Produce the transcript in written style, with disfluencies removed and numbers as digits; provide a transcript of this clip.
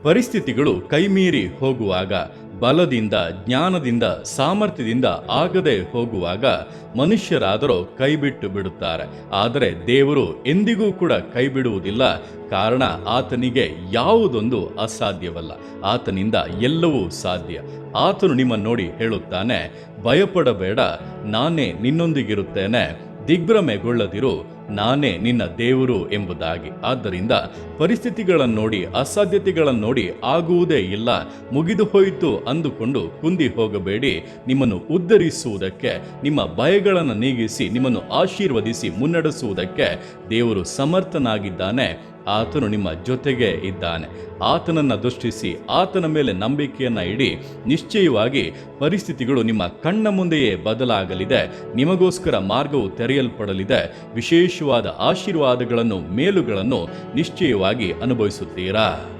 ಪರಿಸ್ಥಿತಿಗಳು ಕೈಮೀರಿ ಹೋಗುವಾಗ, ಬಲದಿಂದ, ಜ್ಞಾನದಿಂದ, ಸಾಮರ್ಥ್ಯದಿಂದ ಆಗದೆ ಹೋಗುವಾಗ ಮನುಷ್ಯರಾದರೂ ಕೈಬಿಟ್ಟು ಬಿಡುತ್ತಾರೆ. ಆದರೆ ದೇವರು ಎಂದಿಗೂ ಕೂಡ ಕೈಬಿಡುವುದಿಲ್ಲ. ಕಾರಣ ಆತನಿಗೆ ಯಾವುದೊಂದು ಅಸಾಧ್ಯವಲ್ಲ. ಆತನಿಂದ ಎಲ್ಲವೂ ಸಾಧ್ಯ. ಆತನು ನಿಮ್ಮನ್ನು ನೋಡಿ ಹೇಳುತ್ತಾನೆ, ಭಯಪಡಬೇಡ, ನಾನೇ ನಿನ್ನೊಂದಿಗಿರುತ್ತೇನೆ, ದಿಗ್ಭ್ರಮೆಗೊಳ್ಳದಿರು, ನಾನೇ ನಿನ್ನ ದೇವರು ಎಂಬುದಾಗಿ. ಆದ್ದರಿಂದ ಪರಿಸ್ಥಿತಿಗಳನ್ನು ನೋಡಿ, ಅಸಾಧ್ಯತೆಗಳನ್ನು ನೋಡಿ ಆಗುವುದೇ ಇಲ್ಲ, ಮುಗಿದು ಹೋಯಿತು ಅಂದುಕೊಂಡು ಕುಂದಿ ಹೋಗಬೇಡಿ. ನಿಮ್ಮನ್ನು ಉದ್ಧರಿಸುವುದಕ್ಕೆ, ನಿಮ್ಮ ಭಯಗಳನ್ನು ನೀಗಿಸಿ ನಿಮ್ಮನ್ನು ಆಶೀರ್ವದಿಸಿ ಮುನ್ನಡೆಸುವುದಕ್ಕೆ ದೇವರು ಸಮರ್ಥನಾಗಿದ್ದಾನೆ. ಆತನು ನಿಮ್ಮ ಜೊತೆಗೆ ಇದ್ದಾನೆ. ಆತನನ್ನು ದೃಷ್ಟಿಸಿ ಆತನ ಮೇಲೆ ನಂಬಿಕೆಯನ್ನು ಇಡಿ. ನಿಶ್ಚಯವಾಗಿ ಪರಿಸ್ಥಿತಿಗಳು ನಿಮ್ಮ ಕಣ್ಣ ಮುಂದೆಯೇ ಬದಲಾಗಲಿದೆ. ನಿಮಗೋಸ್ಕರ ಮಾರ್ಗವು ತೆರೆಯಲ್ಪಡಲಿದೆ. ವಿಶೇಷವಾದ ಆಶೀರ್ವಾದಗಳನ್ನು, ಮೇಲುಗಳನ್ನು ನಿಶ್ಚಯವಾಗಿ ಅನುಭವಿಸುತ್ತೀರಾ.